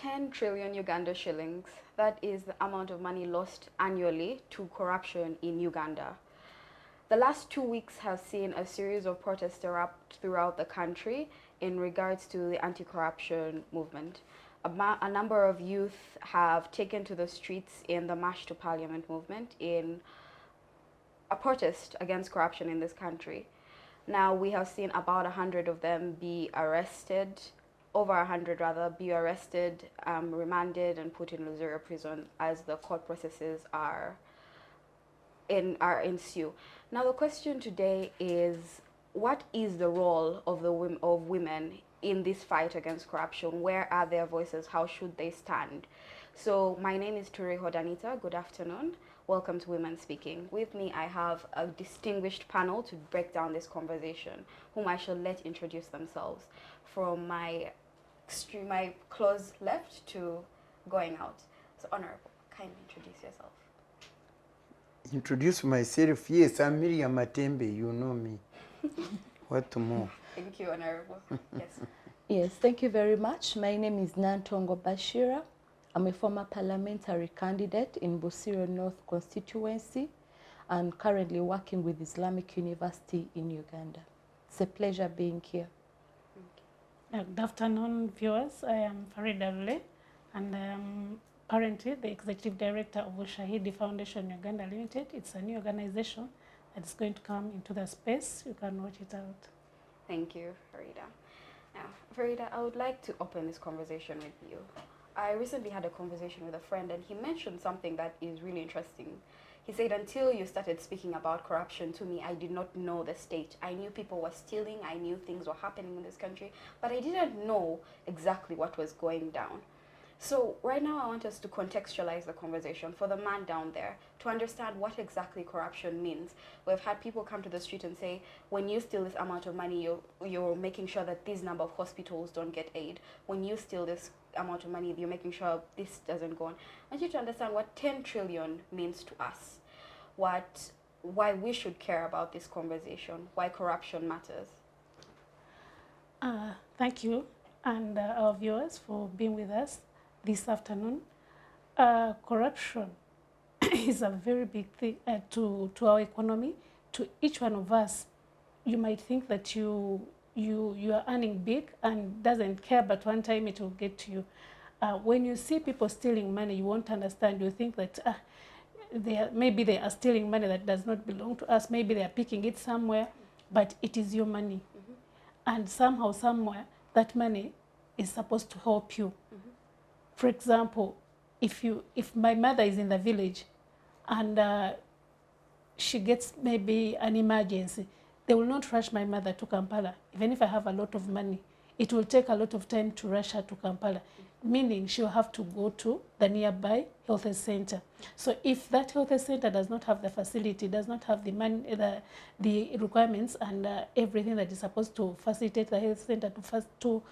10 trillion Uganda shillings. That is the amount of money lost annually to corruption in Uganda. The last 2 weeks have seen a series of protests erupt throughout the country in regards to the anti-corruption movement. A number of youth have taken to the streets in the March to Parliament movement in a protest against corruption in this country. Now we have seen about 100 of them be arrested, over 100 rather, be arrested, remanded and put in Luzera prison as the court processes ensue. Now the question today is, what is the role of women in this fight against corruption? Where are their voices? How should they stand? So my name is Turiho Danita. Good afternoon. Welcome to Women Speaking. With me, I have a distinguished panel to break down this conversation, whom I shall let introduce themselves. From my close left to going out. So, Honorable, kindly introduce yourself. Introduce myself? Yes, I'm Miria Matembe. You know me. What more? Thank you, Honorable. Yes. Yes, thank you very much. My name is Nantongo Bashira. I'm a former parliamentary candidate in Bashira North constituency and currently working with Islamic University in Uganda. It's a pleasure being here. Good afternoon, viewers. I am Faridah Lule, and I am currently the Executive Director of Shahidi Foundation Uganda Limited. It's a new organization that is going to come into the space. You can watch it out. Thank you, Faridah. Now, Faridah, I would like to open this conversation with you. I recently had a conversation with a friend, and he mentioned something that is really interesting. He said, until you started speaking about corruption to me, I did not know the state. I knew people were stealing, I knew things were happening in this country, but I didn't know exactly what was going down. So right now I want us to contextualize the conversation for the man down there to understand what exactly corruption means. We've had people come to the street and say, when you steal this amount of money, you're making sure that this number of hospitals don't get aid. When you steal this amount of money, you're making sure this doesn't go on. I want you to understand what 10 trillion means to us, why we should care about this conversation, why corruption matters. Thank you and our viewers for being with us this afternoon. Corruption is a very big thing to our economy, to each one of us. You might think that you are earning big and doesn't care, but one time it will get to you. When you see people stealing money, you won't understand. You think that maybe they are stealing money that does not belong to us. Maybe they are picking it somewhere, but it is your money. Mm-hmm. And somehow, somewhere, that money is supposed to help you. Mm-hmm. For example, if my mother is in the village and she gets maybe an emergency, they will not rush my mother to Kampala. Even if I have a lot of money, it will take a lot of time to rush her to Kampala, meaning she'll have to go to the nearby health center. So if that health center does not have the facility, does not have the money, the requirements and everything that is supposed to facilitate the health center to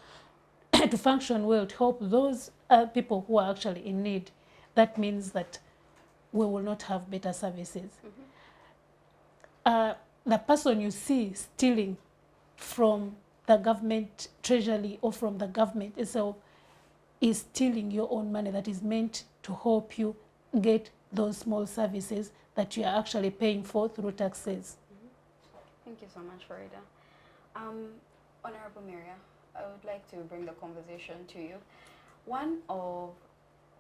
function well, to help those people who are actually in need, that means that we will not have better services. Mm-hmm. The person you see stealing from the government treasury or from the government itself is stealing your own money that is meant to help you get those small services that you are actually paying for through taxes. Mm-hmm. Thank you so much, Faridah. Honorable Miria, I would like to bring the conversation to you. One of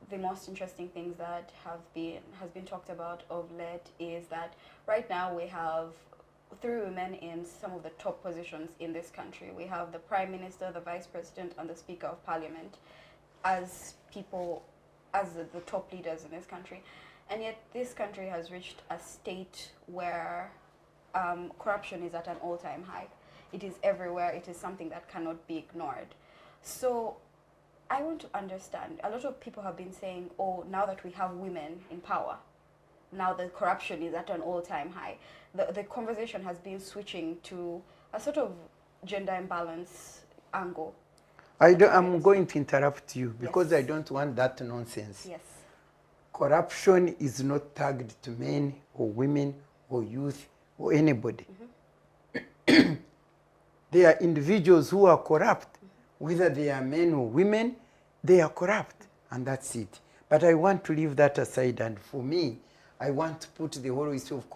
the most interesting things that has been talked about of late is that right now we have 3 women in some of the top positions in this country. We have the Prime Minister, the Vice President, and the Speaker of Parliament as the top leaders in this country. And yet this country has reached a state where corruption is at an all-time high. It is everywhere. It is something that cannot be ignored. So I want to understand, a lot of people have been saying, oh, now that we have women in power, now the corruption is at an all-time high. The conversation has been switching to a sort of gender imbalance angle. I'm going to interrupt you because yes. I don't want that nonsense. Yes. Corruption is not tagged to men or women or youth or anybody. Mm-hmm. There are individuals who are corrupt, mm-hmm. whether they are men or women. they are corrupt, and that's it. But I want to leave that aside, and for me, I want to put the whole issue of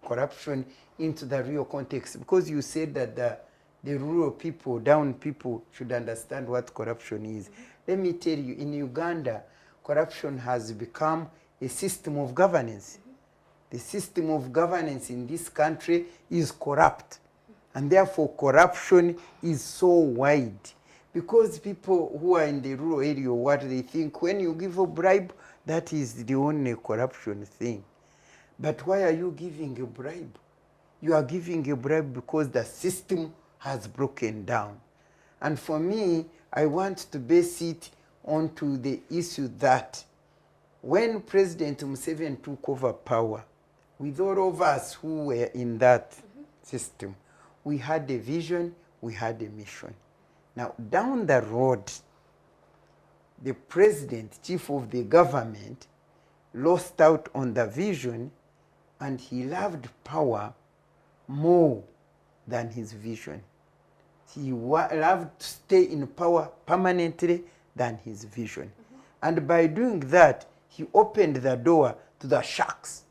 corruption into the real context, because you said that the rural people, down people, should understand what corruption is. Let me tell you, in Uganda, corruption has become a system of governance. The system of governance in this country is corrupt, and therefore corruption is so wide. Because people who are in the rural area, what they think, when you give a bribe, that is the only corruption thing. But why are you giving a bribe? You are giving a bribe because the system has broken down. And for me, I want to base it onto the issue that when President Museveni took over power, with all of us who were in that system, we had a vision, we had a mission. Now, down the road, the president, chief of the government, lost out on the vision, and he loved power more than his vision. He loved to stay in power permanently than his vision. And by doing that, he opened the door to the sharks.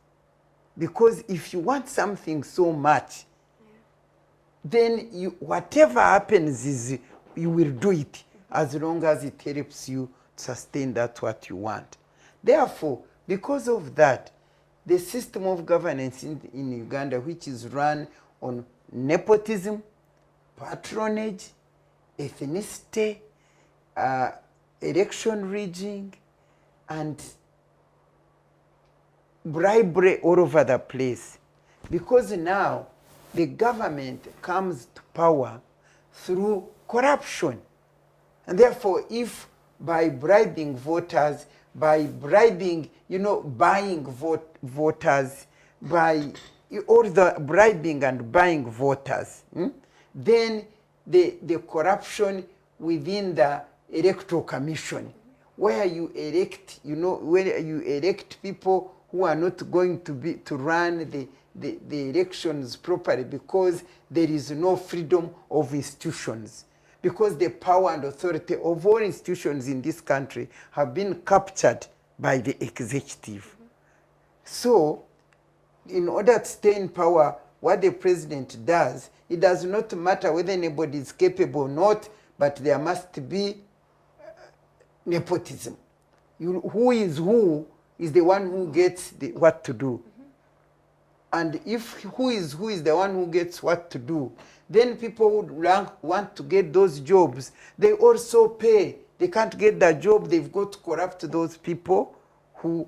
Because if you want something so much, then whatever happens is you will do it, as long as it helps you to sustain that what you want. Therefore, because of that, the system of governance in Uganda, which is run on nepotism, patronage, ethnicity, election rigging, and bribery all over the place. Because now the government comes to power through corruption. And therefore, if by bribing voters, by bribing, buying voters, by all the bribing and buying voters, then the corruption within the electoral commission, where you elect, where you elect people who are not going to run the elections properly, because there is no freedom of institutions, because the power and authority of all institutions in this country have been captured by the executive. So, in order to stay in power, what the president does, it does not matter whether anybody is capable or not, but there must be nepotism. Who is the one who gets what to do. And if who is the one who gets what to do, then people would want to get those jobs. They also pay. They can't get the job, they've got to corrupt those people who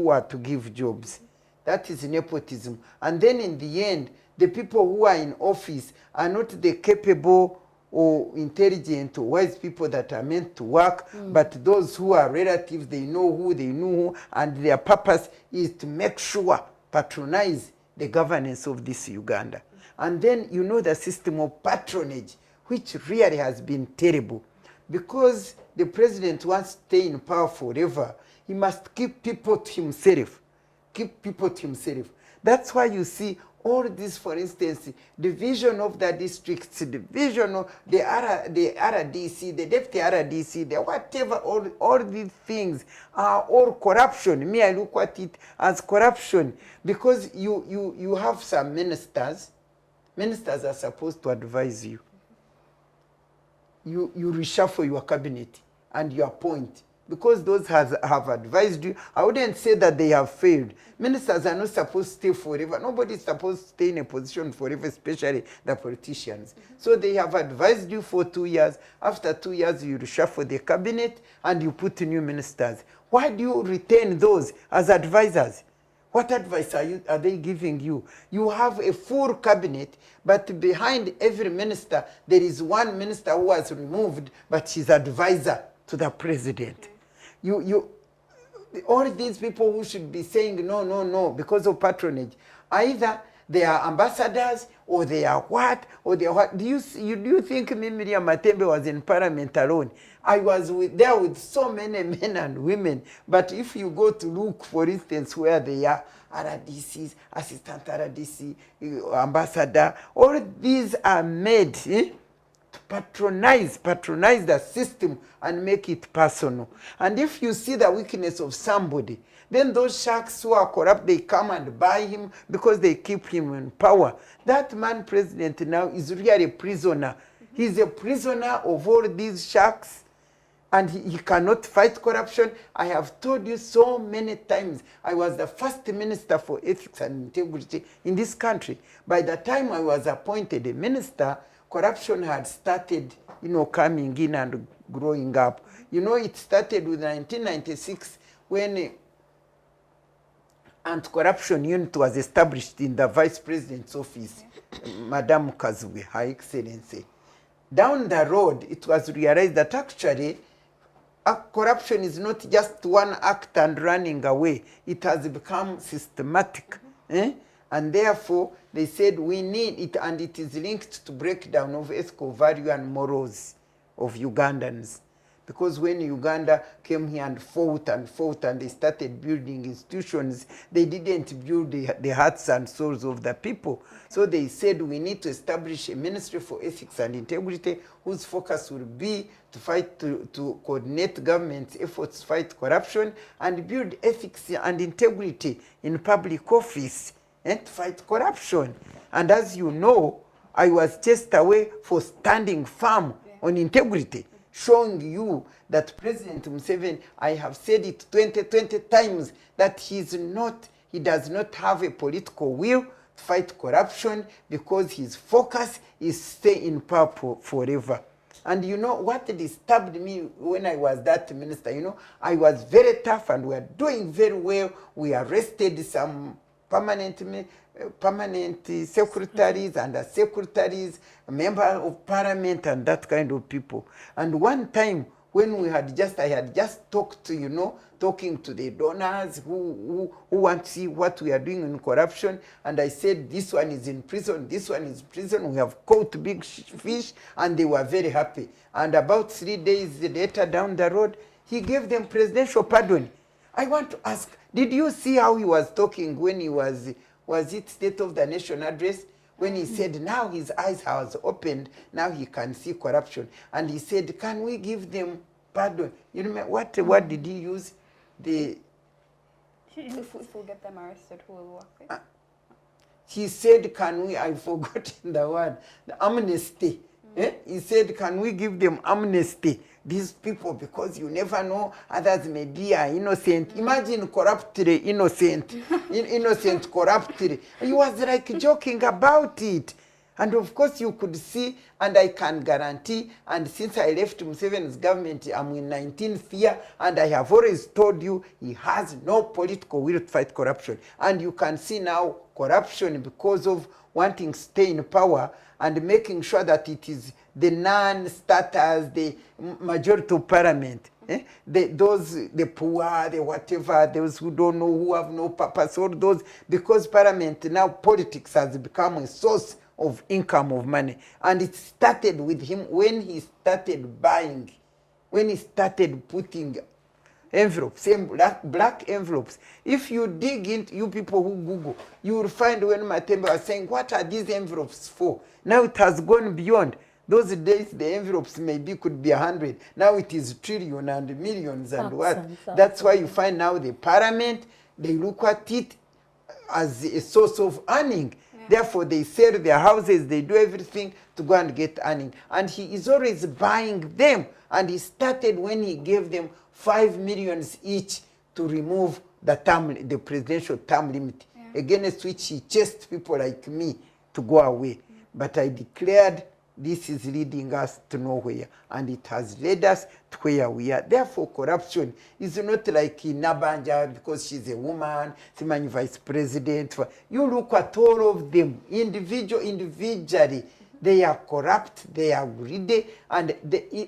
are to give jobs. That is nepotism. And then in the end, the people who are in office are not the capable or intelligent or wise people that are meant to work, but those who are relatives, they know who, and their purpose is to make sure, patronize the governance of this Uganda. And then the system of patronage, which really has been terrible. Because the president wants to stay in power forever, he must keep people to himself. That's why you see all this, for instance, division of the districts, division of the RDC, the deputy RDC, the whatever, all these things are all corruption. Me, I look at it as corruption, because you have some ministers. Ministers are supposed to advise you. You reshuffle your cabinet and you appoint. Because those have advised you, I wouldn't say that they have failed. Ministers are not supposed to stay forever. Nobody is supposed to stay in a position forever, especially the politicians. So they have advised you for 2 years. After 2 years, you reshuffle the cabinet and you put new ministers. Why do you retain those as advisors? What advice are they giving you? You have a full cabinet, but behind every minister, there is one minister who was removed, but she's advisor to the president. All these people who should be saying no because of patronage, either they are ambassadors or they are what. Do you think Miria Matembe was in parliament alone? I was there with so many men and women. But if you go to look, for instance, where they are, RDCs, assistant RDC, ambassador, all these are made to patronize the system and make it personal. And if you see the weakness of somebody, then those sharks who are corrupt, they come and buy him because they keep him in power. That man president now is really a prisoner. He's a prisoner of all these sharks, and he cannot fight corruption. I have told you so many times, I was the first minister for ethics and integrity in this country. By the time I was appointed a minister, corruption had started, coming in and growing up. It started with 1996 when anti-corruption unit was established in the vice president's office, Madam Kazwe, Her Excellency. Down the road, it was realized that actually corruption is not just one act and running away. It has become systematic. And therefore, they said we need it, and it is linked to breakdown of ethical value and morals of Ugandans. Because when Uganda came here and fought and they started building institutions, they didn't build the hearts and souls of the people. So they said we need to establish a ministry for ethics and integrity whose focus will be to fight, to coordinate government's efforts to fight corruption and build ethics and integrity in public office and to fight corruption. And as you know, I was chased away for standing firm on integrity, showing you that President Museveni, I have said it 20 times, that he does not have a political will to fight corruption because his focus is stay in power forever. And what disturbed me when I was that minister, I was very tough and we are doing very well. We arrested some permanent secretaries and secretaries, member of parliament and that kind of people. And one time when I had just talked to, talking to the donors who want to see what we are doing in corruption, and I said, this one is in prison, this one is in prison, we have caught big fish, and they were very happy. And about 3 days later down the road, he gave them presidential pardon. I want to ask, did you see how he was talking when he was it State of the Nation address? When he said now his eyes has opened, now he can see corruption. And he said, can we give them pardon? You remember what word did he use? If we get them arrested, who will work with? He said, can we, I've forgotten the word, the amnesty. He said, can we give them amnesty? These people, because you never know, others may be innocent. Imagine corruptly innocent, innocent corruptly. He was like joking about it. And of course you could see, and I can guarantee, and since I left Museveni's government, I'm in 19th year, and I have always told you, he has no political will to fight corruption. And you can see now corruption because of wanting to stay in power and making sure that it is the non-starters, the majority of parliament, the poor, the whatever, those who don't know, who have no purpose, all those, because parliament now, politics has become a source of income, of money. And it started with him when he started buying, when he started putting envelopes, same black envelopes. If you dig into, you people who Google, you will find when Matembe was saying, what are these envelopes for? Now it has gone beyond. Those days, the envelopes maybe could be 100. Now it is trillion and millions and what. That's why you find now the parliament, they look at it as a source of earning. Therefore, they sell their houses, they do everything to go and get earning. And he is always buying them. And he started when he gave them 5 million each to remove the presidential term limit, against which he chased people like me to go away. But I declared this is leading us to nowhere, and it has led us to where we are. Therefore, corruption is not like Nabanja because she's a woman, Simani vice president. You look at all of them, individually, they are corrupt, they are greedy, and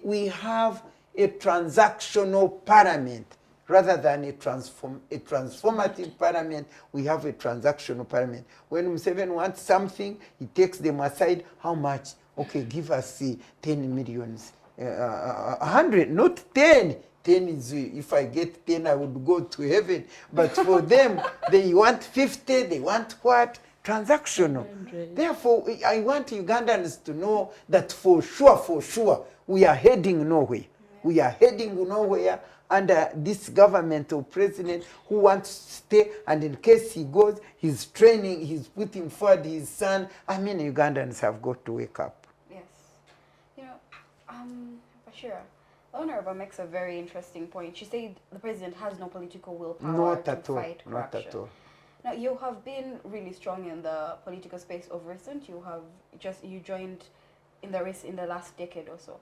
we have a transactional parliament. Rather than a transformative parliament, we have a transactional parliament. When Museveni wants something, he takes them aside. How much? Okay, give us 10 millions. 100, not 10. 10 is, if I get 10, I would go to heaven. But for them, they want 50, they want what? transactional. 100. Therefore, I want Ugandans to know that for sure, we are heading nowhere. We are heading nowhere under this government or president who wants to stay, and in case he goes, he's training, he's putting forward his son. I mean, Ugandans have got to wake up. Yes. You know, Bashira, the Honorable makes a very interesting point. She said the president has no political willpower to fight corruption. Not at all. Now, you have been really strong in the political space of recent. You joined in the last decade or so.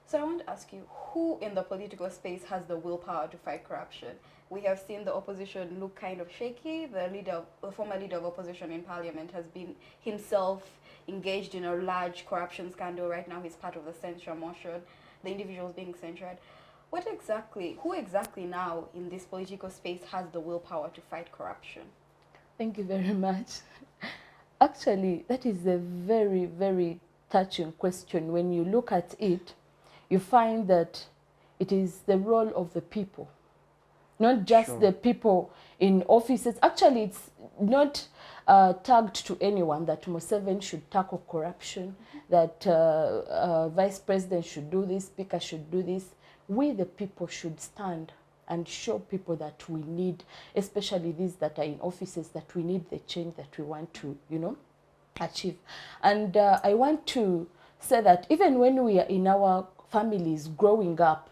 So I want to ask you, who in the political space has the willpower to fight corruption? We have seen the opposition look kind of shaky. The former leader of opposition in parliament has been himself engaged in a large corruption scandal. Right now he's part of the censure motion, the individuals being censured. Who exactly now in this political space has the willpower to fight corruption? Thank you very much. Actually, that is a very, very touching question. When you look at it, you find that it is the role of the people, not just the people in offices. Actually, it's not tagged to anyone that Museveni should tackle corruption, that Vice President should do this, Speaker should do this. We, the people, should stand and show people that we need, especially these that are in offices, that we need the change that we want to, achieve. And I want to say that even when we are in our families growing up,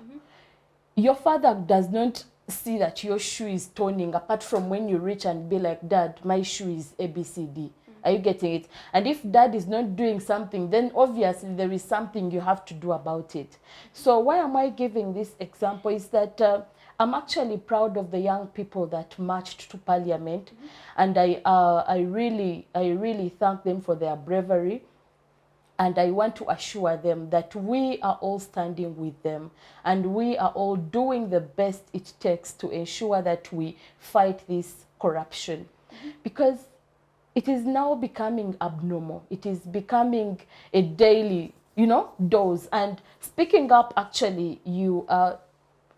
your father does not see that your shoe is toning, apart from when you reach and be like, Dad, my shoe is ABCD. Are you getting it? And if Dad is not doing something, then obviously there is something you have to do about it. So why am I giving this example is that I'm actually proud of the young people that marched to Parliament, and I really thank them for their bravery. And I want to assure them that we are all standing with them, and we are all doing the best it takes to ensure that we fight this corruption. Because it is now becoming abnormal. It is becoming a daily, dose. And speaking up, actually,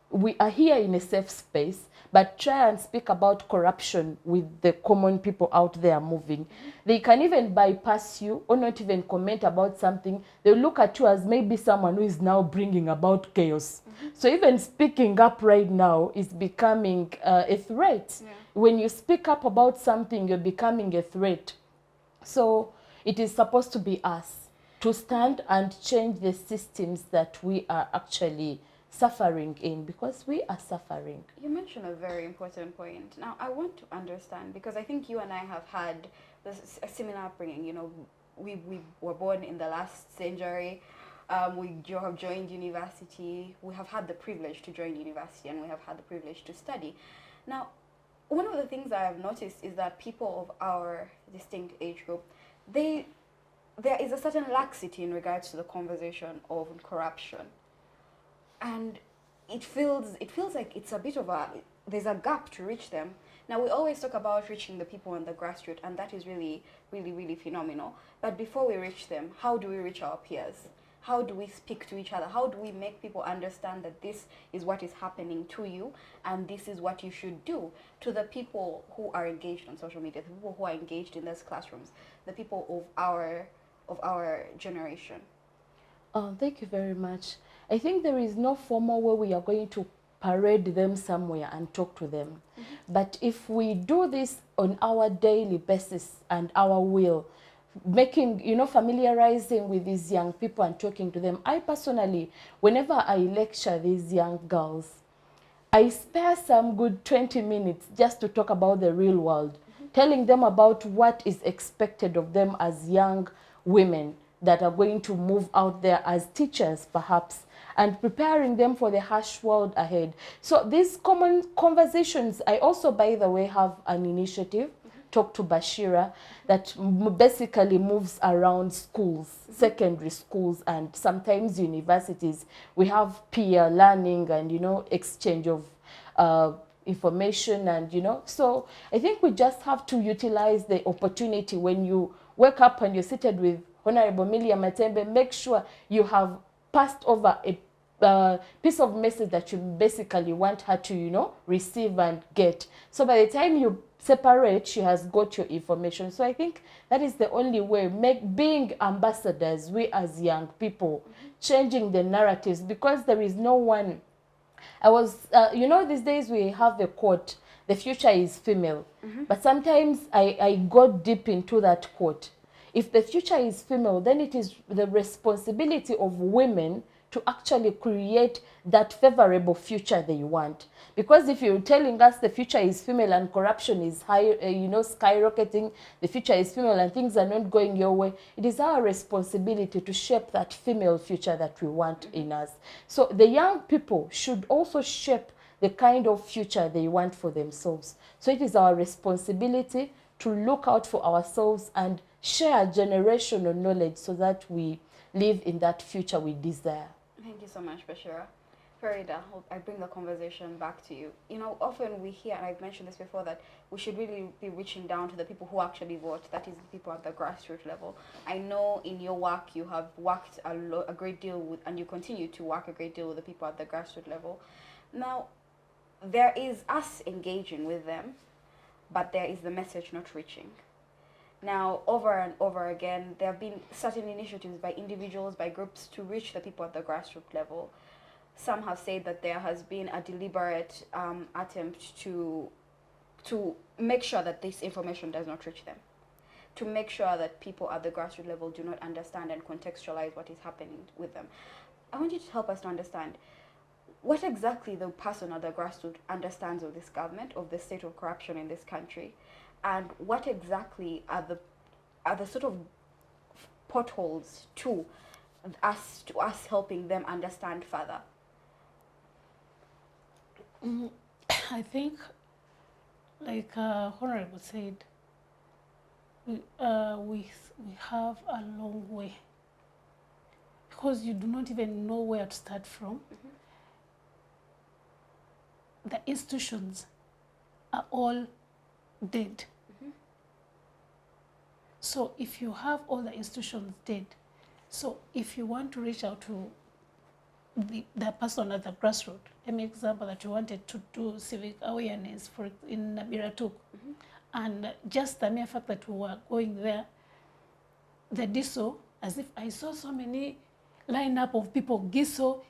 we are here in a safe space, but try and speak about corruption with the common people out there moving. They can even bypass you or not even comment about something. They look at you as maybe someone who is now bringing about chaos. So even speaking up right now is becoming a threat. When you speak up about something, you're becoming a threat. So it is supposed to be us to stand and change the systems that we are actually suffering in, because we are suffering. You mentioned a very important point. Now, I want to understand, because I think you and I have had a similar upbringing. We were born in the last century. We have joined university. We have had the privilege to join university, and we have had the privilege to study. Now, one of the things I have noticed is that people of our distinct age group, there is a certain laxity in regards to the conversation of corruption. And it feels like it's a bit of there's a gap to reach them. Now, we always talk about reaching the people on the grassroots, and that is really, really, really phenomenal. But before we reach them, how do we reach our peers? How do we speak to each other? How do we make people understand that this is what is happening to you, and this is what you should do? To the people who are engaged on social media, the people who are engaged in those classrooms, the people of our generation. Thank you very much. I think there is no formal way we are going to parade them somewhere and talk to them. But if we do this on our daily basis and our will, making, familiarizing with these young people and talking to them. I personally, whenever I lecture these young girls, I spare some good 20 minutes just to talk about the real world, telling them about what is expected of them as young women that are going to move out there as teachers, perhaps, and preparing them for the harsh world ahead. So these common conversations, I also, by the way, have an initiative, Talk to Bashira, that basically moves around schools, secondary schools, and sometimes universities. We have peer learning and, exchange of information and, so I think we just have to utilize the opportunity. When you wake up and you're seated with Hon.Dr.Miria Matembe, make sure you have passed over a piece of message that you basically want her to, receive and get. So by the time you separate, she has got your information. So I think that is the only way, being ambassadors, we as young people, changing the narratives, because there is no one. I was, you know, these days we have a quote, the future is female. But sometimes I go deep into that quote. If the future is female, then it is the responsibility of women to actually create that favorable future they want. Because if you're telling us the future is female and corruption is high, you know, skyrocketing, the future is female and things are not going your way, it is our responsibility to shape that female future that we want in us. So the young people should also shape the kind of future they want for themselves. So it is our responsibility to look out for ourselves and share generational knowledge so that we live in that future we desire. Thank you so much, Bashira. Faridah, I bring the conversation back to you. You know, often we hear, and I've mentioned this before, that we should really be reaching down to the people who actually vote, that is the people at the grassroots level. I know in your work you have worked a great deal with, and you continue to work a great deal with the people at the grassroots level. Now, there is us engaging with them, but there is the message not reaching. Now, over and over again, there have been certain initiatives by individuals, by groups, to reach the people at the grassroots level. Some have said that there has been a deliberate attempt to make sure that this information does not reach them, to make sure that people at the grassroots level do not understand and contextualize what is happening with them. I want you to help us to understand what exactly the person at the grassroots understands of this government, of the state of corruption in this country, and what exactly are the sort of potholes to us helping them understand further. I think, like Honorable said, we have a long way, because you do not even know where to start from. The institutions are all dead. So if you have all the institutions dead, so if you want to reach out to the person at the grassroots, let me example that you wanted to do civic awareness in Nabiratuk, and just the mere fact that we were going there, the DISO, as if I saw so many lineup of people, DISO,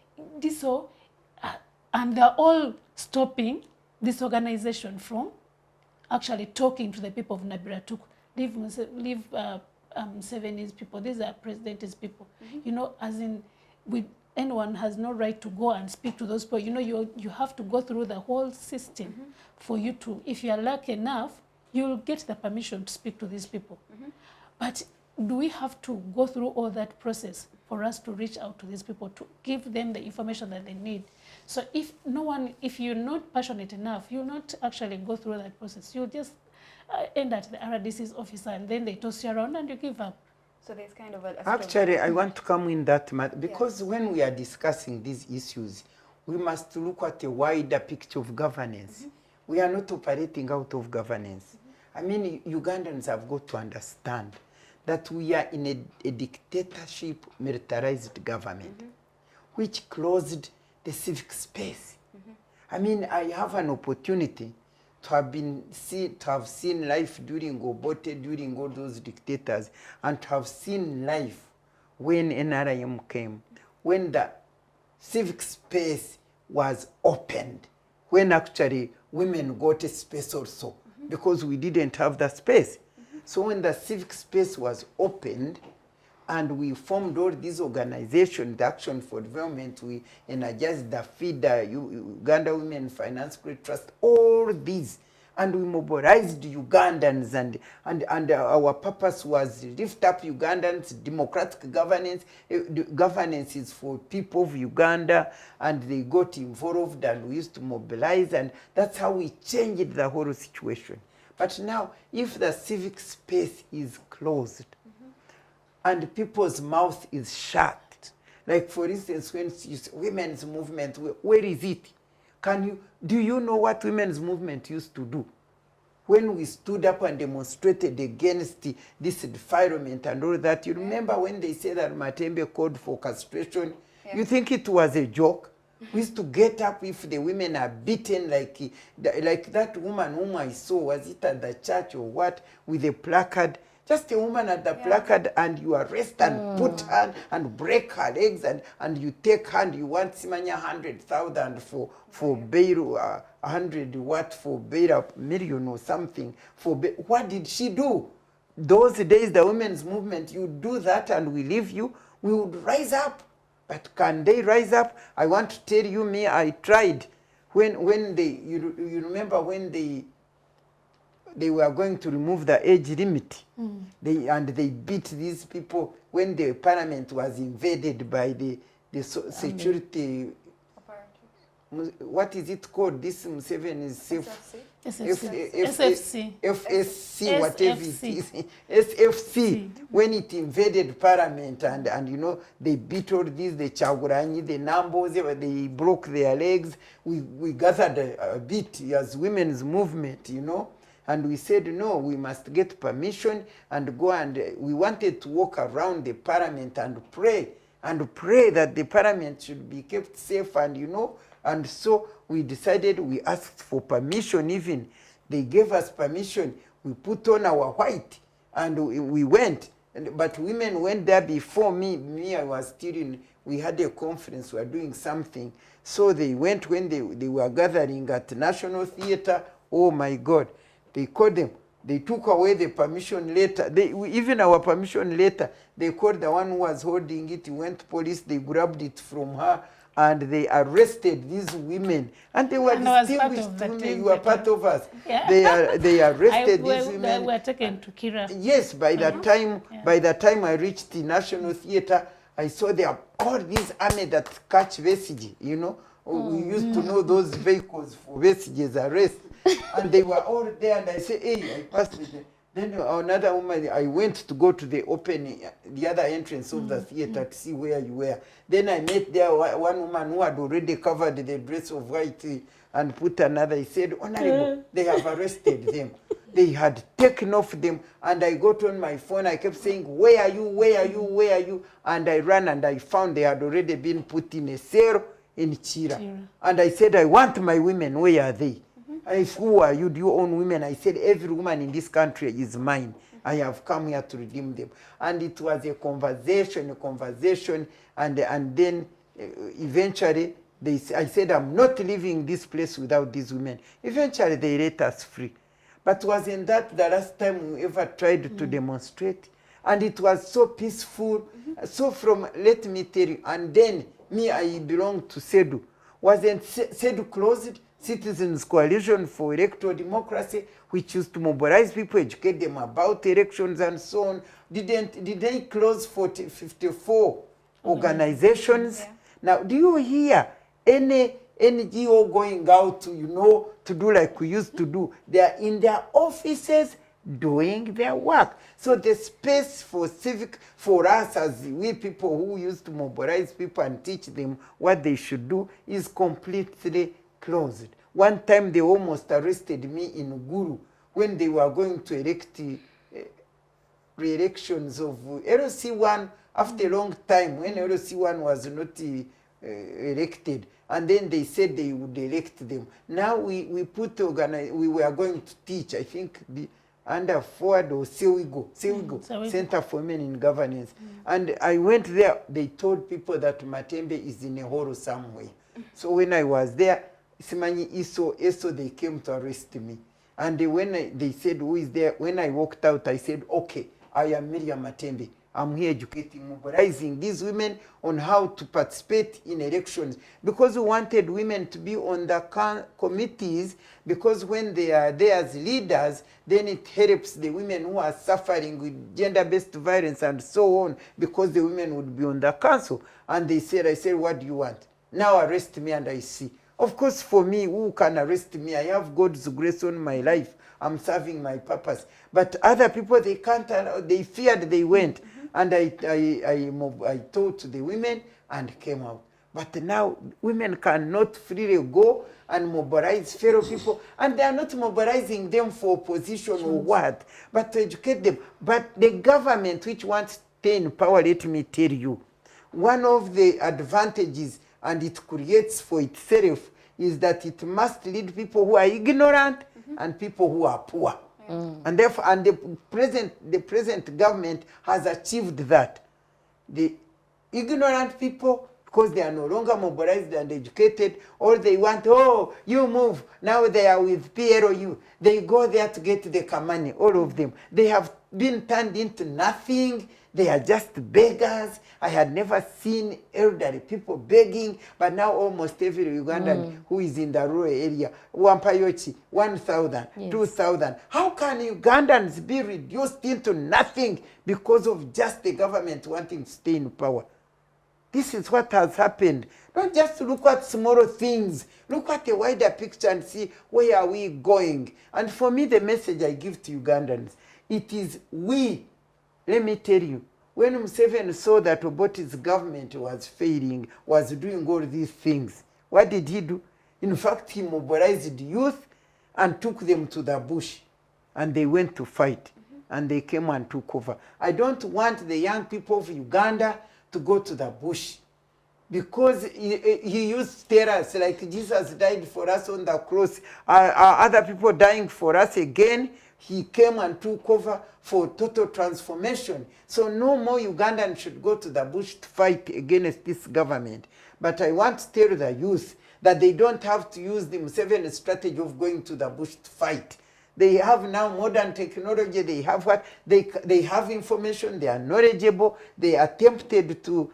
and they're all stopping this organization from actually talking to the people of Nabiratuk. Leave Seven's people, these are President's people. You know, as in, anyone has no right to go and speak to those people. You know, you have to go through the whole system for you to, if you are lucky enough, you'll get the permission to speak to these people. But do we have to go through all that process for us to reach out to these people, to give them the information that they need? So if you're not passionate enough, you'll not actually go through that process. You'll just end at the RDC's office, and then they toss you around and you give up. So there's kind of Actually, I want to come in that matter, because when we are discussing these issues, we must look at a wider picture of governance. We are not operating out of governance. I mean, Ugandans have got to understand that we are in a dictatorship, militarized government, which closed the civic space. I mean, I have an opportunity to have seen life during Obote, during all those dictators, and to have seen life when NRM came, when the civic space was opened, when actually women got a space also, because we didn't have the space. So when the civic space was opened, and we formed all these organizations, the Action for Development, we energized the FIDA, Uganda Women Finance Credit Trust, all these, and we mobilized Ugandans, and our purpose was lift up Ugandans, democratic governance. Governance is for people of Uganda, and they got involved, and we used to mobilize, and that's how we changed the whole situation. But now, if the civic space is closed, and people's mouth is shut, like for instance, when you say women's movement, where is it? Do you know what women's movement used to do? When we stood up and demonstrated against this defilement and all that, you remember when they said that Matembe called for castration? You think it was a joke? We used to get up if the women are beaten, like that woman whom I saw, was it at the church or what, with a placard. Just a woman at the placard, and you arrest and put her and break her legs, and you take her, and you want Simanya 100,000 for bail, 100 what for bail, a million or something for bail. What did she do? Those days, the women's movement, you do that and we leave you, we would rise up. But can they rise up? I want to tell you, me, I tried. When they, you remember when they were going to remove the age limit. They beat these people when the parliament was invaded by the security. What is it called? This Museveni is FSC, whatever it is. SFC, when it invaded parliament, and you know, they beat all these, the Chaguranyi, the Nambos, they broke their legs. We gathered a bit as women's movement, you know. And we said, no, we must get permission and go, and we wanted to walk around the parliament and pray that the parliament should be kept safe, and you know, and so we decided, we asked for permission even. They gave us permission. We put on our white and we went. But women went there before me. I was still in, we had a conference, we were doing something. So they went when they were gathering at National Theatre. Oh my God. They called them. They took away the permission letter. Even our permission letter, they called the one who was holding it. He went to police. They grabbed it from her, and they arrested these women. And they were distinguished women. You were part of us. Yeah. They arrested these women. They were taken to Kira. Yes, by the time I reached the National Theatre, I saw there all these army that catch vestige, you know. We used to know those vehicles for vestiges arrest. And they were all there, and I said, hey, I passed with them. Then another woman, I went to go to the the other entrance of the theater to see where you were. Then I met there one woman who had already covered the dress of white and put another. He said, Honorable, they have arrested them. They had taken off them, and I got on my phone. I kept saying, where are you, where are you, where are you? And I ran, and I found they had already been put in a cell in Chira. And I said, I want my women, where are they? Who are you? Do you own women? I said, every woman in this country is mine. I have come here to redeem them. And it was a conversation, and then eventually I said, I'm not leaving this place without these women. Eventually they let us free. But wasn't that the last time we ever tried to demonstrate? And it was so peaceful. So let me tell you, and then me, I belong to SEDU. Wasn't SEDU closed? Citizens Coalition for Electoral Democracy, which used to mobilize people, educate them about elections and so on. Did they close 54 organizations? Yeah. Now, do you hear any NGO going out, you know, to do like we used to do? They are in their offices doing their work. So the space for civic, for us as we people who used to mobilize people and teach them what they should do, is completely closed. One time they almost arrested me in Guru when they were going to elect re-elections of LC1 after a long time, when LC1 was not elected. And then they said they would elect them. Now we were going to teach, I think, under Forward or Civic, Center for Men in Governance. And I went there, they told people that Matembe is in a hole somewhere. So when I was there, Simanyi Eso, they came to arrest me. And when they said, who is there? When I walked out, I said, okay, I am Miria Matembe. I'm here educating, mobilizing these women on how to participate in elections. Because we wanted women to be on the committees, because when they are there as leaders, then it helps the women who are suffering with gender-based violence and so on, because the women would be on the council. And I said, what do you want? Now arrest me and I see. Of course, for me, who can arrest me? I have God's grace on my life. I'm serving my purpose. But other people, they can't allow, they feared, they went. And I taught the women and came out. But now women cannot freely go and mobilize fellow people. And they are not mobilizing them for opposition or what, but to educate them. But the government which wants to stay in power, let me tell you, one of the advantages and it creates for itself is that it must lead people who are ignorant and people who are poor. And therefore, and the present government has achieved that. The ignorant people, because they are no longer mobilized and educated, or they want, oh, you move, now they are with PLOU. They go there to get the money, all of them. They have been turned into nothing. They are just beggars. I had never seen elderly people begging, but now almost every Ugandan who is in the rural area, Wampayochi, 1,000, yes. 2,000. How can Ugandans be reduced into nothing because of just the government wanting to stay in power? This is what has happened. Don't just look at small things. Look at the wider picture and see where are we going. And for me, the message I give to Ugandans, it is we. Let me tell you, when Museveni saw that Obote's government was failing, was doing all these things, what did he do? In fact, he mobilized youth and took them to the bush. And they went to fight. And they came and took over. I don't want the young people of Uganda to go to the bush. Because he used to tell us, like Jesus died for us on the cross, other people dying for us again. He came and took over for total transformation. So no more Ugandans should go to the bush to fight against this government. But I want to tell the youth that they don't have to use the Museveni strategy of going to the bush to fight. They have now modern technology. They have what? They have information. They are knowledgeable. They are tempted to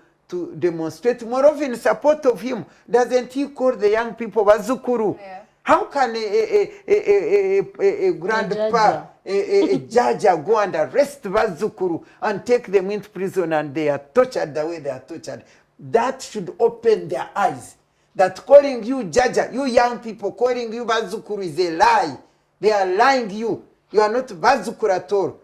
demonstrate more of in support of him. Doesn't he call the young people Bazukuru? Yeah. How can a grandpa, a judge go and arrest Bazukuru and take them into prison and they are tortured the way they are tortured? That should open their eyes. That calling you Jaja, you young people, calling you Bazukuru is a lie. They are lying you. You are not Bazukuru at all.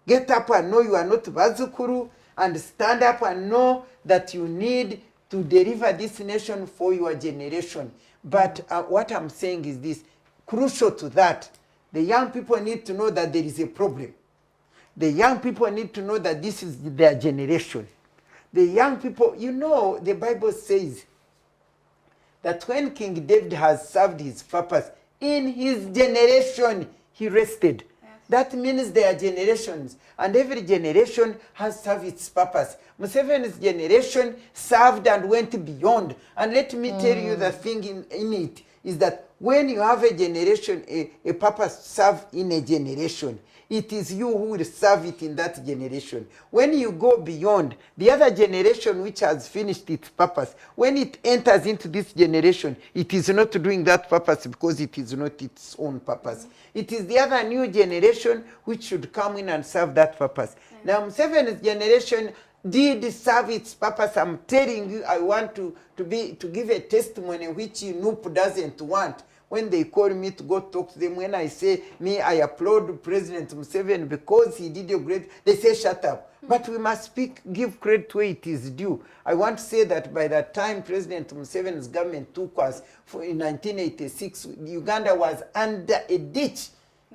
Get up and know you are not Bazukuru, and stand up and know that you need to deliver this nation for your generation. But what I'm saying is this, crucial to that, the young people need to know that there is a problem. The young people need to know that this is their generation. The young people, you know, the Bible says that when King David has served his purpose, in his generation he rested. Yes. That means there are generations, and every generation has served its purpose. Museveni's generation served and went beyond. And let me tell you the thing in it is that when you have a generation, a purpose to serve in a generation, it is you who will serve it in that generation. When you go beyond, the other generation which has finished its purpose, when it enters into this generation, it is not doing that purpose because it is not its own purpose. It is the other new generation which should come in and serve that purpose. Now, Museveni's generation did serve its purpose. I'm telling you, I want to give a testimony which NUP doesn't want. When they call me to go talk to them, when I say, I applaud President Museveni because he did a great, they say, shut up. But we must give credit where it is due. I want to say that by the time President Museveni's government took us in 1986, Uganda was under a ditch.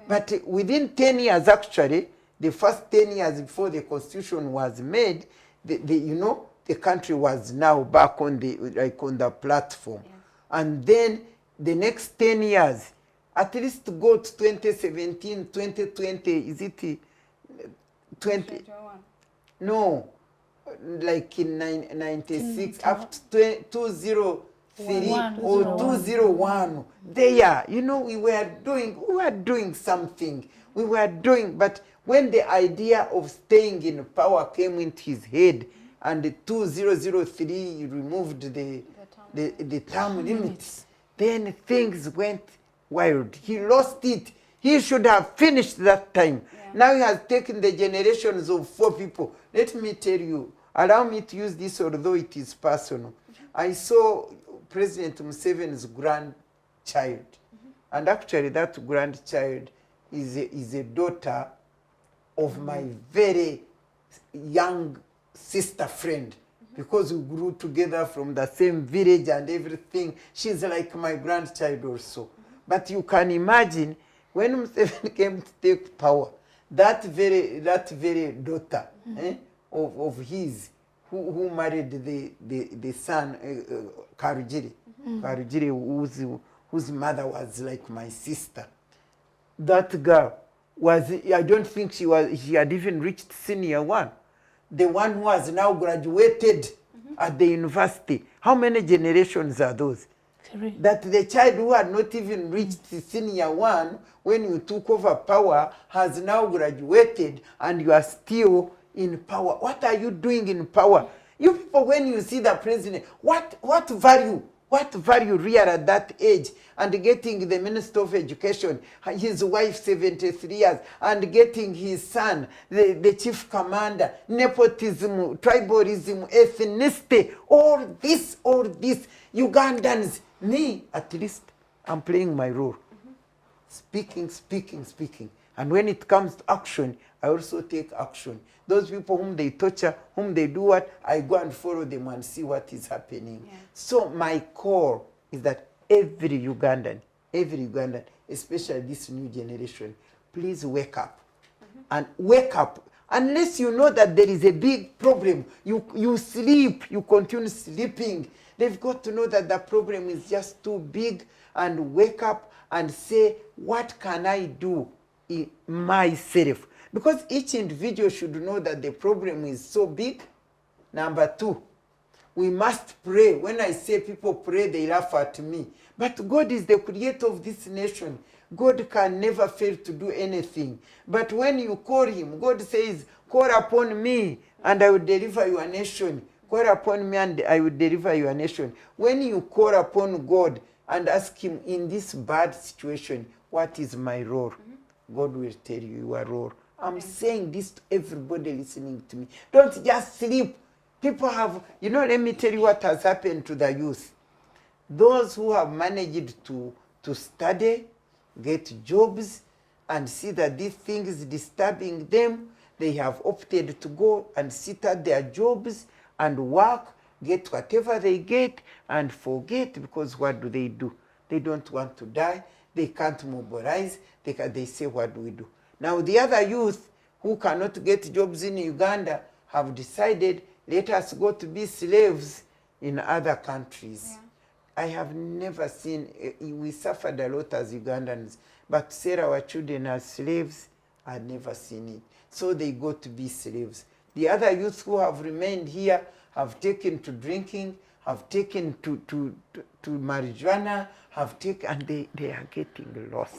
But within 10 years, actually, the first 10 years before the constitution was made, the country was now back on the platform. Yes. And then the next 10 years, at least to go to 2017, 2020, is it 20? No, like in 96, up to 203 or 201. There, we were doing something. We were doing, but when the idea of staying in power came into his head, and the 2003 removed the term limits, then things went wild. He lost it. He should have finished that time. Yeah. Now he has taken the generations of 4 people. Let me tell you, allow me to use this although it is personal. I saw President Museveni's grandchild. And actually that grandchild is a daughter of my very young sister friend. Because we grew together from the same village and everything. She's like my grandchild also. But you can imagine, when Museveni came to take power, that very daughter of his, who married the son, Karujiri, Karujiri, whose mother was like my sister. That girl was, I don't think she had even reached senior one. The one who has now graduated at the university. How many generations are those? 3. That the child who had not even reached senior one when you took over power has now graduated and you are still in power. What are you doing in power? You people, when you see the president, what value real at that age, and getting the Minister of Education, his wife 73 years, and getting his son, the chief commander, nepotism, tribalism, ethnicity, all this, Ugandans, me at least, I'm playing my role. Speaking. And when it comes to action, I also take action. Those people whom they torture, whom they do what, I go and follow them and see what is happening. Yeah. So my core is that every Ugandan, especially this new generation, please wake up. And wake up. Unless you know that there is a big problem, you sleep, you continue sleeping. They've got to know that the problem is just too big, and wake up and say, what can I do in myself? Because each individual should know that the problem is so big. Number 2, we must pray. When I say people pray, they laugh at me. But God is the creator of this nation. God can never fail to do anything. But when you call him, God says, call upon me and I will deliver your nation. Call upon me and I will deliver your nation. When you call upon God and ask him, in this bad situation, what is my role? God will tell you your role. I'm saying this to everybody listening to me. Don't just sleep. People have, let me tell you what has happened to the youth. Those who have managed to study, get jobs, and see that this thing is disturbing them, they have opted to go and sit at their jobs and work, get whatever they get, and forget, because what do? They don't want to die. They can't mobilize. They say, what do we do? Now, the other youth who cannot get jobs in Uganda have decided, let us go to be slaves in other countries. Yeah. I have never seen, we suffered a lot as Ugandans, but sell our children as slaves, I've never seen it. So they go to be slaves. The other youth who have remained here have taken to drinking, have taken to marijuana, and they are getting lost.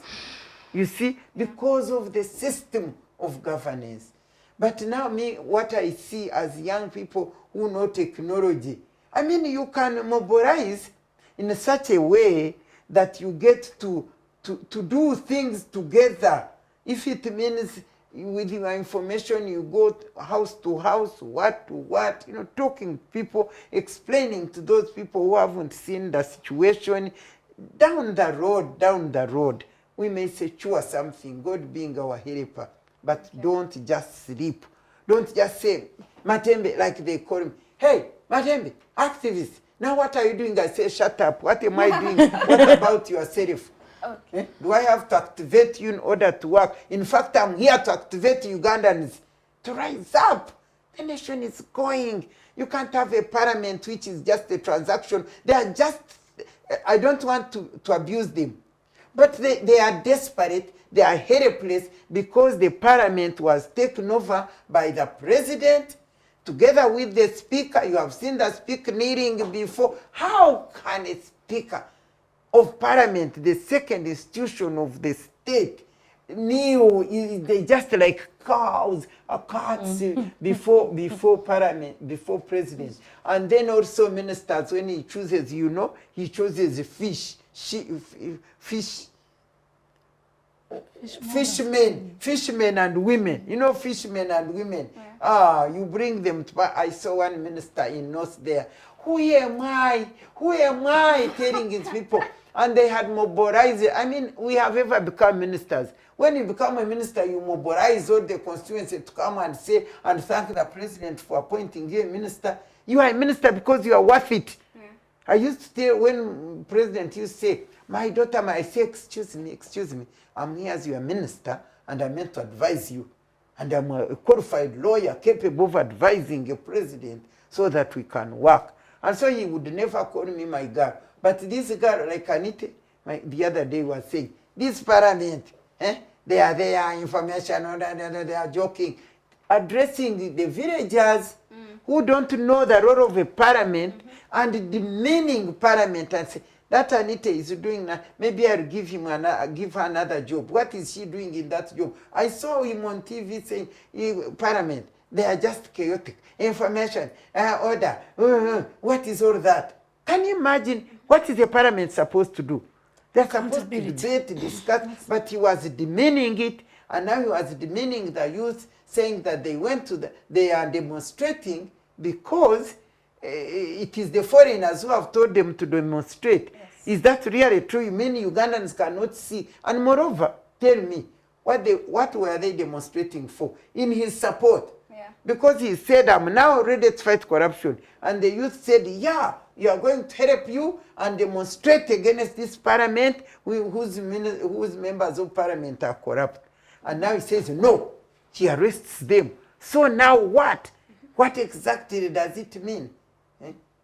You see, because of the system of governance. But now what I see as young people who know technology, you can mobilize in such a way that you get to do things together. If it means with your information you go house to house, what to what, talking to people, explaining to those people who haven't seen the situation, down the road, we may secure something, God being our helper. But don't just sleep. Don't just say, Matembe, like they call him, hey, Matembe, activist, now what are you doing? I say, shut up. What am I doing? What about yourself? Okay. Do I have to activate you in order to work? In fact, I'm here to activate Ugandans to rise up. The nation is going. You can't have a parliament which is just a transaction. They are just, I don't want to abuse them. But they are desperate, they are helpless, because the parliament was taken over by the president together with the speaker. You have seen the speaker kneeling before. How can a speaker of parliament, the second institution of the state, kneel? They just like cows or cats before parliament, before president. And then also ministers, when he chooses, he chooses fish. Fishermen and women. Fishermen and women. Yeah. You bring them to, I saw one minister in North there. Who am I telling his people? And they had mobilized. We have ever become ministers. When you become a minister, you mobilize all the constituency to come and say and thank the president for appointing you a minister. You are a minister because you are worth it. Yeah. I used to tell, when president used to say, my daughter, I say, excuse me, I'm here as your minister and I meant to advise you. and I'm a qualified lawyer capable of advising a president so that we can work. And so he would never call me my girl. But this girl, like Anita, the other day was saying, this parliament, they are there, information, they are joking, addressing the villagers who don't know the role of a parliament and demeaning parliament and say, that Anita is doing that. Maybe I'll give her another job. What is she doing in that job? I saw him on TV saying, Parliament, they are just chaotic. Information, order. What is all that? Can you imagine what is the Parliament supposed to do? They're supposed to debate, discuss, but he was demeaning it, and now he was demeaning the youth, saying that they went to they are demonstrating because it is the foreigners who have told them to demonstrate. Yes. Is that really true? You mean Ugandans cannot see? And moreover, tell me, what were they demonstrating for? In his support. Yeah. Because he said, I'm now ready to fight corruption. And the youth said, yeah, you are going to help you and demonstrate against this parliament whose members of parliament are corrupt. And now he says, no, he arrests them. So now what? What exactly does it mean?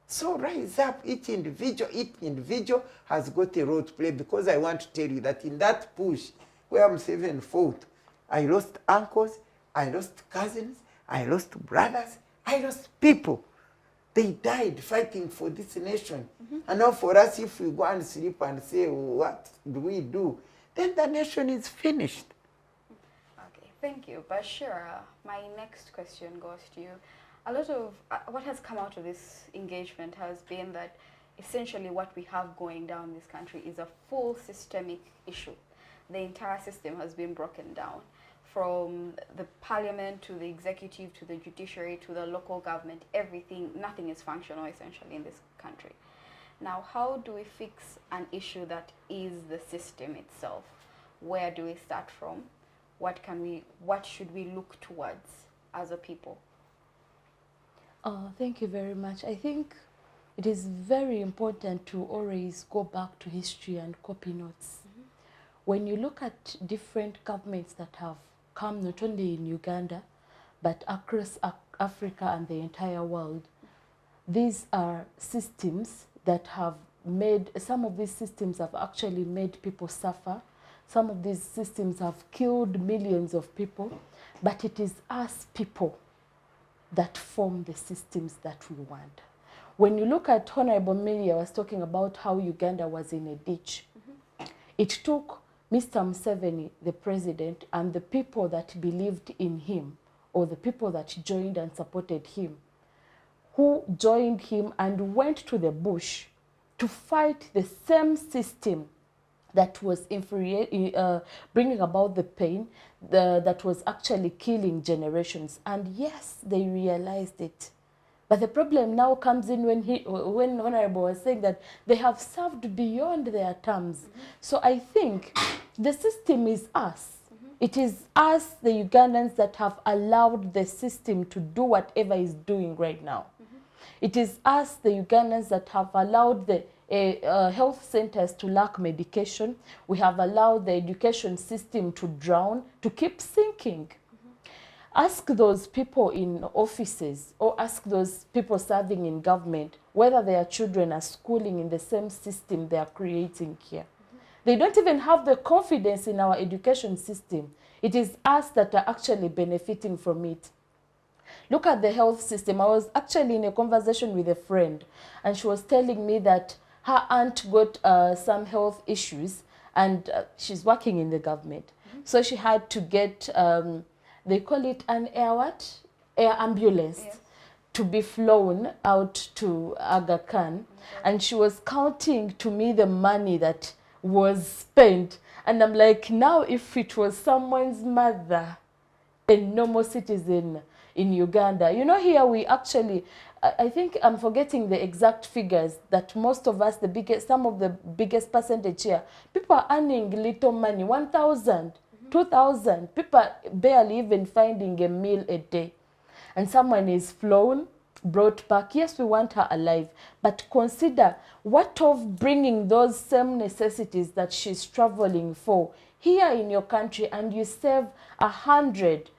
So rise up, each individual has got a role to play, because I want to tell you that in that push where Museveni fought, I lost uncles, I lost cousins, I lost brothers, I lost people. They died fighting for this nation. And now for us, if we go and sleep and say, what do we do? Then the nation is finished. Okay, thank you. Bashira, my next question goes to you. A lot of what has come out of this engagement has been that essentially what we have going down in this country is a full systemic issue. The entire system has been broken down, from the parliament to the executive to the judiciary to the local government. Everything, nothing is functional essentially in this country. Now, how do we fix an issue that is the system itself? Where do we start from? What should we look towards as a people? Thank you very much. I think it is very important to always go back to history and copy notes. When you look at different governments that have come not only in Uganda, but across Africa and the entire world, these are systems that have made, some of these systems have actually made people suffer. Some of these systems have killed millions of people, but it is us people that form the systems that we want. When you look at Hon.Dr.Miria was talking about how Uganda was in a ditch. It took Mr. Museveni, the president, and the people that believed in him, or the people that joined and supported him, who joined him and went to the bush to fight the same system that was bringing about the pain, that was actually killing generations. And yes, they realized it. But the problem now comes in when Honorable was saying that they have served beyond their terms. So I think the system is us. It is us, the Ugandans, that have allowed the system to do whatever it's doing right now. It is us, the Ugandans, that have allowed the health centers to lack medication. We have allowed the education system to drown, to keep sinking. Ask those people in offices, or ask those people serving in government, whether their children are schooling in the same system they are creating here. They don't even have the confidence in our education system. It is us that are actually benefiting from it. Look at the health system. I was actually in a conversation with a friend, and she was telling me that her aunt got some health issues, and she's working in the government. So she had to get, they call it an air ambulance, yes, to be flown out to Aga Khan. And she was counting to me the money that was spent. And I'm like, now if it was someone's mother, a normal citizen in Uganda, you know, here we actually, I think I'm forgetting the exact figures, that most of us, some of the biggest percentage here, people are earning little money, 1,000, 2,000, people are barely even finding a meal a day. And someone is flown, brought back. Yes, we want her alive, but consider what of bringing those same necessities that she's traveling for here in your country, and you save 100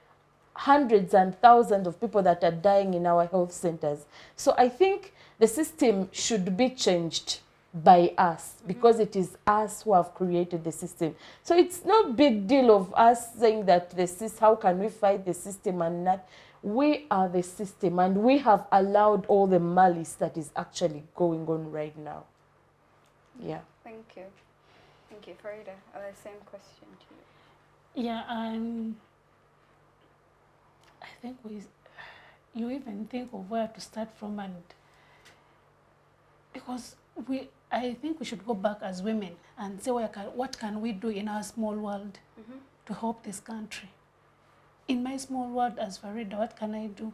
hundreds and thousands of people that are dying in our health centers. So I think the system should be changed by us, because it is us who have created the system. So it's no big deal of us saying that how can we fight the system and not. We are the system, and we have allowed all the malice that is actually going on right now. Yeah. Thank you. Thank you. Faridah, same question to you. Yeah, I think you even think of where to start from, and because I think we should go back as women and say what can we do in our small world to help this country. In my small world as Faridah, what can I do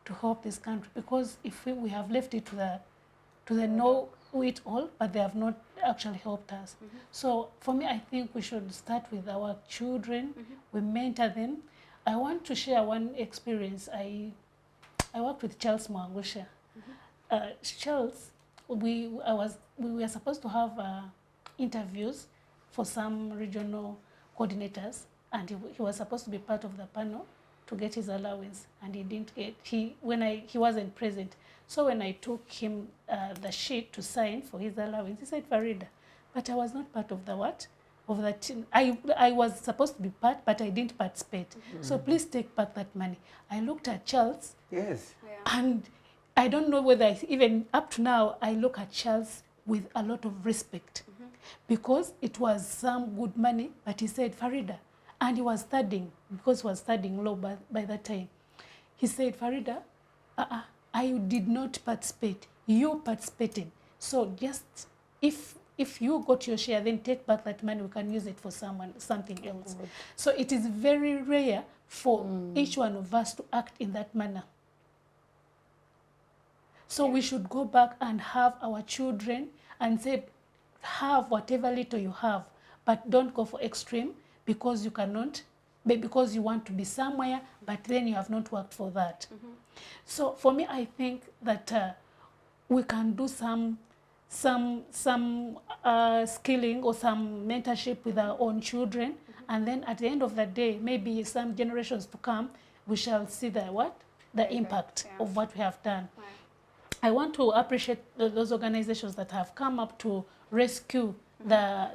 to help this country? Because if we have left it to the know-it-all, but they have not actually helped us. So for me, I think we should start with our children. We mentor them. I want to share one experience. I worked with Charles Mwangusha. Charles, we were supposed to have interviews for some regional coordinators, and he was supposed to be part of the panel to get his allowance, and he didn't get. He wasn't present. So when I took him the sheet to sign for his allowance, he said, Faridah, but I was not part of the what? Of the team. I was supposed to be part, but I didn't participate. So please take back that money. I looked at Charles. Yes. Yeah. And I don't know whether even up to now, I look at Charles with a lot of respect, because it was some good money, but he said, Faridah, and he was studying, because he was studying law by that time. He said, Faridah, I did not participate. You participated. So just if you got your share, then take back that money. We can use it for something else. So it is very rare for each one of us to act in that manner. So we should go back and have our children and say, have whatever little you have, but don't go for extreme, because you cannot, because you want to be somewhere, but then you have not worked for that. So for me, I think that we can do some skilling or some mentorship with our own children, and then at the end of the day, maybe some generations to come, we shall see the impact of what we have done. Right. I want to appreciate those organizations that have come up to rescue the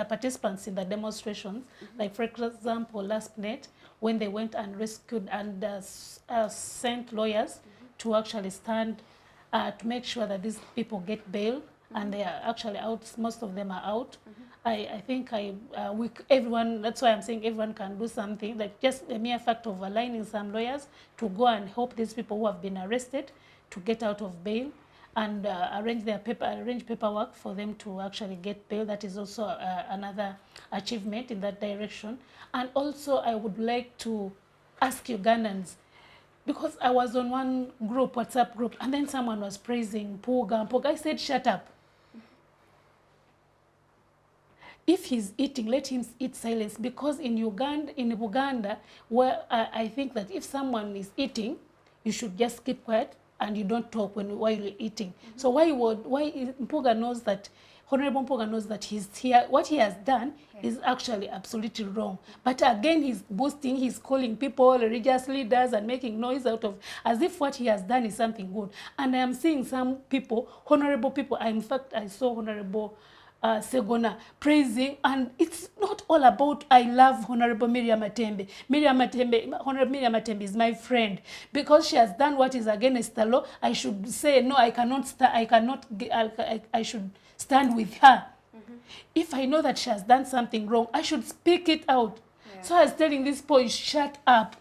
participants in the demonstrations. Like, for example, last night, when they went and rescued and sent lawyers to actually stand to make sure that these people get bail, and they are actually out. Most of them are out. I think everyone, that's why I'm saying everyone can do something, like just the mere fact of aligning some lawyers to go and help these people who have been arrested to get out of bail, and arrange paperwork for them to actually get bail. That is also another achievement in that direction. And also I would like to ask Ugandans, because I was on one group, WhatsApp group, and then someone was praising Mpuga. I said, shut up. If he's eating, let him eat silence, because in Uganda, where I think that if someone is eating, you should just keep quiet and you don't talk while you're eating. So why Mpuga knows that, Honorable Mpuga knows that what he has done is actually absolutely wrong. But again, he's boasting, he's calling people religious leaders and making noise out of, as if what he has done is something good. And I am seeing some people, honorable people, in fact, I saw Honorable Segona praising, and it's not all about I love Honorable Miria Matembe. Honorable Miria Matembe is my friend. Because she has done what is against the law, I should say no, I should stand with her. If I know that she has done something wrong, I should speak it out. So I was telling this boy, shut up.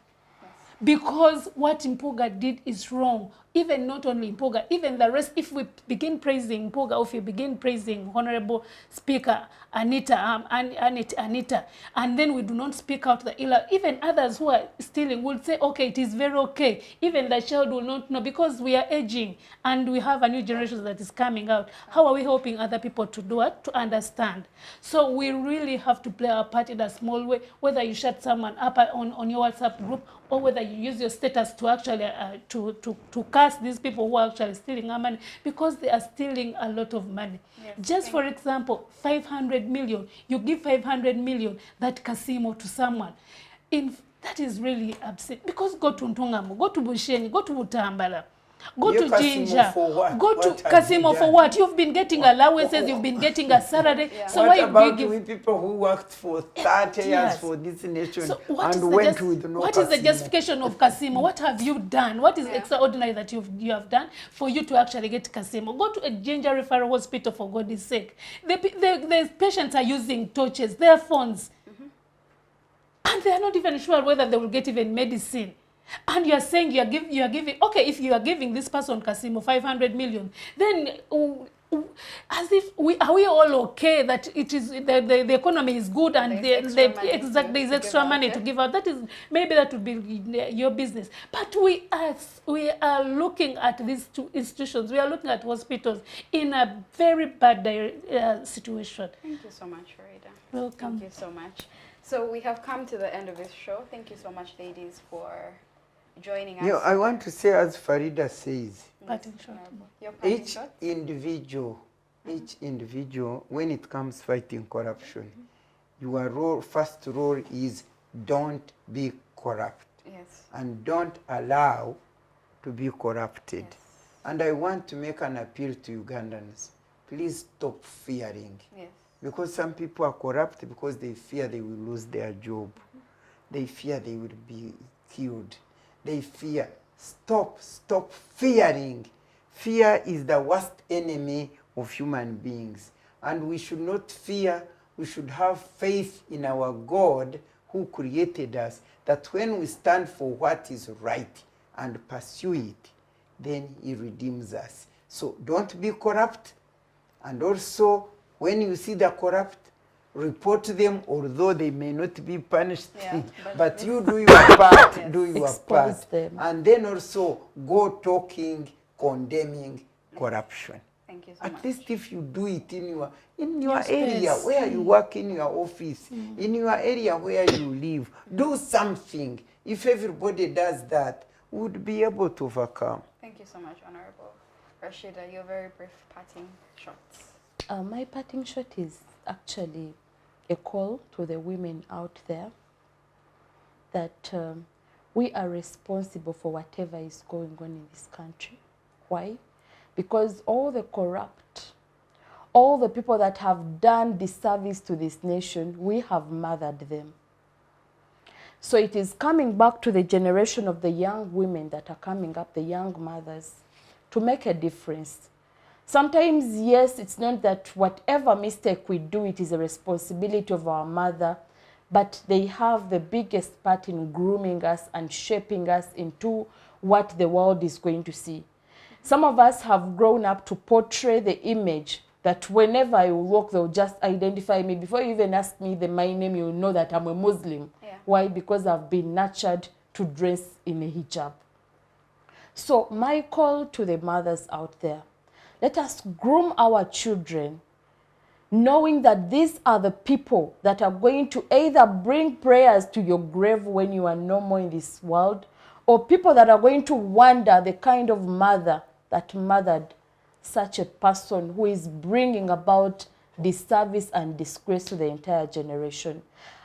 Because what Mpuga did is wrong. Even not only Mpuga, even the rest. If we begin praising Mpuga, or if we begin praising Honorable Speaker Anita, and then we do not speak out the ill, even others who are stealing will say, okay, it is very okay. Even the child will not know, because we are aging and we have a new generation that is coming out. How are we helping other people to do it, to understand? So we really have to play our part in a small way, whether you shut someone up on your WhatsApp group, or whether you use your status to actually to curse these people who are actually stealing our money, because they are stealing a lot of money. Yes, just for example, 500 million, you give 500 million, that casino, to someone. In That is really upset. Because go to Ntungamo, go to Bushenyi, go to Butambala, go You to Kasimo Jinja, for what? go to What have you Kasimo for done? what? You've been getting allowances, you've been getting a salary. Yeah. So What why about you we give? people who worked for 30 years Yes. for this nation So what is and the went with no what is the Kasimo? justification of Kasimo? What have you done? What is Yeah. extraordinary that you have done for you to actually get Kasimo? Go to a Jinja referral hospital for God's sake. The patients are using torches, their phones, and they are not even sure whether they will get even medicine. And you are saying you are giving, okay, if you are giving this person Kasimo 500 million, then as if are we all okay that it is the economy is good and There's the extra money exactly is to extra give out, money yeah. to give out. That is maybe that would be your business. But we are looking at these two institutions. We are looking at hospitals in a very bad situation. Thank you so much, Faridah. Welcome. Thank you so much. So we have come to the end of this show. Thank you so much, ladies, for joining us. You know, I want to say, as Farida says, Parting shot. Your parting each shot? individual, when it comes fighting corruption, your role, first role is don't be corrupt Yes. and don't allow to be corrupted. Yes. And I want to make an appeal to Ugandans. Please stop fearing. Yes. Because some people are corrupt because they fear they will lose their job. They fear they will be killed. They fear. Stop fearing. Fear is the worst enemy of human beings. And we should not fear. We should have faith in our God who created us, that when we stand for what is right and pursue it, then he redeems us. So don't be corrupt. And also, when you see the corrupt, report them, although they may not be punished. Yeah, but you do your part, Yes. do your Expose part. them. And then also go talking, condemning corruption. Thank you so much. At least if you do it in your Yes, area yes. where you work, in your office, in your area where you live, do something. If everybody does that, we would be able to overcome. Thank you so much, Honorable Rashida. Your very brief parting shots. My parting shot is actually a call to the women out there that we are responsible for whatever is going on in this country. Why? Because all the corrupt, all the people that have done disservice to this nation, we have mothered them. So it is coming back to the generation of the young women that are coming up, the young mothers, to make a difference. Sometimes, yes, it's not that whatever mistake we do, it is a responsibility of our mother, but they have the biggest part in grooming us and shaping us into what the world is going to see. Some of us have grown up to portray the image that whenever I walk, they'll just identify me. Before you even ask me my name, you'll know that I'm a Muslim. Yeah. Why? Because I've been nurtured to dress in a hijab. So my call to the mothers out there, let us groom our children, knowing that these are the people that are going to either bring prayers to your grave when you are no more in this world, or people that are going to wonder the kind of mother that mothered such a person who is bringing about disservice and disgrace to the entire generation.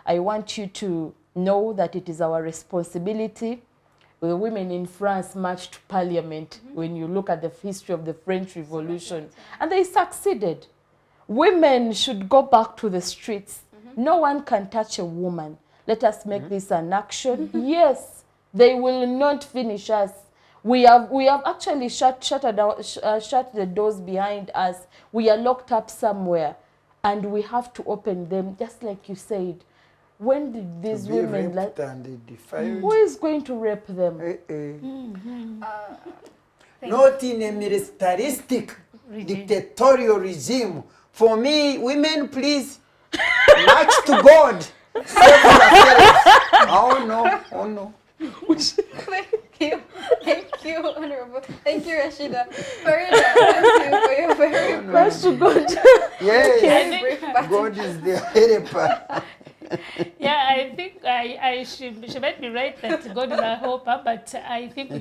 I want you to know that it is our responsibility. The women in France marched to parliament when you look at the history of the French Revolution, and they succeeded. Women should go back to the streets. No one can touch a woman. Let us make this an action. Yes, they will not finish us. We have actually shut the doors behind us. We are locked up somewhere, and we have to open them, just like you said. When did these To be women raped and defiled. who is going to rape them? Not in a militaristic, dictatorial regime. For me, women, please, march to God. Save yourselves. Oh no, oh no. Thank you, Honorable. Thank you, Rashida. Farida, thank you for your very March to God. Yes, brief parting. God is the helper. Yeah, I think she might be right that God is our helper, but I think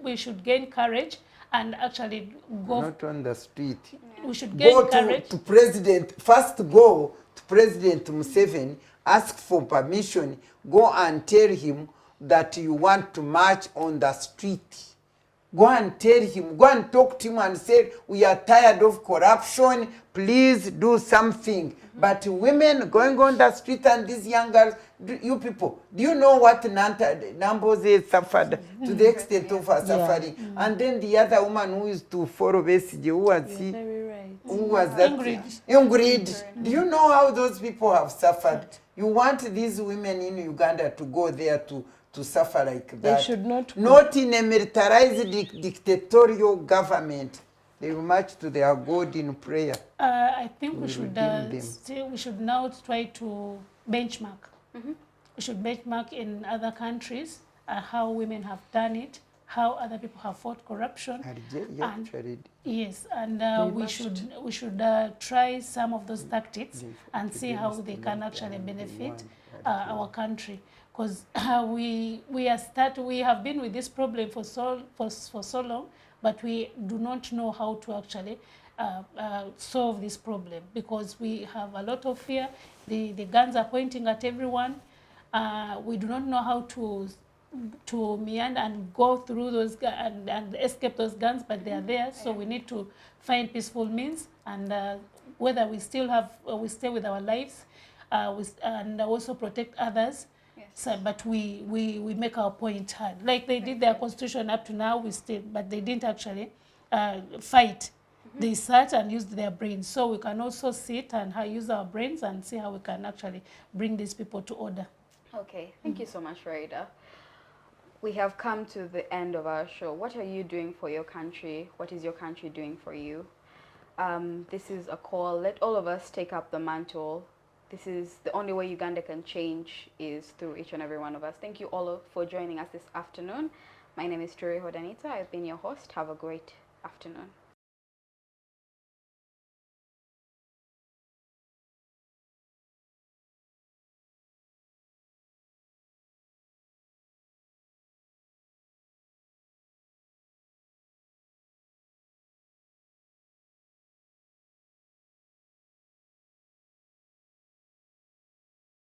we should gain courage and actually go. Not on the street. We should gain Go courage. to President, first go to President Museveni ask for permission, go and tell him that you want to march on the street. Go and tell him, go and talk to him and say, we are tired of corruption, please do something. But women going on the street and these young girls, you people, do you know what Namboze suffered to the extent of her suffering? And then the other woman who used to follow Besigye, who was he? Very right. Who was that? Ingrid. Do you know how those people have suffered? You want these women in Uganda to go there to suffer like that? They should not. Not in a militarized dictatorial government. They will march to their God in prayer. I think we redeem we should now try to benchmark. We should benchmark in other countries how women have done it, how other people have fought corruption. Yes, and we should try some of those tactics and see how they can actually benefit our country. Because we have been with this problem for so long, but we do not know how to actually solve this problem, because we have a lot of fear. The guns are pointing at everyone. We do not know how to meander and go through those and escape those guns, but they are there. So we need to find peaceful means, and whether we stay with our lives, and also protect others. So, but we make our point hard. Like they did their constitution up to now, but they didn't actually fight. They sat and used their brains. So we can also sit and use our brains and see how we can actually bring these people to order. Okay, thank you so much, Faridah. We have come to the end of our show. What are you doing for your country? What is your country doing for you? This is a call. Let all of us take up the mantle. This is the only way Uganda can change, is through each and every one of us. Thank you all for joining us this afternoon. My name is Turiho Danita. I've been your host. Have a great afternoon.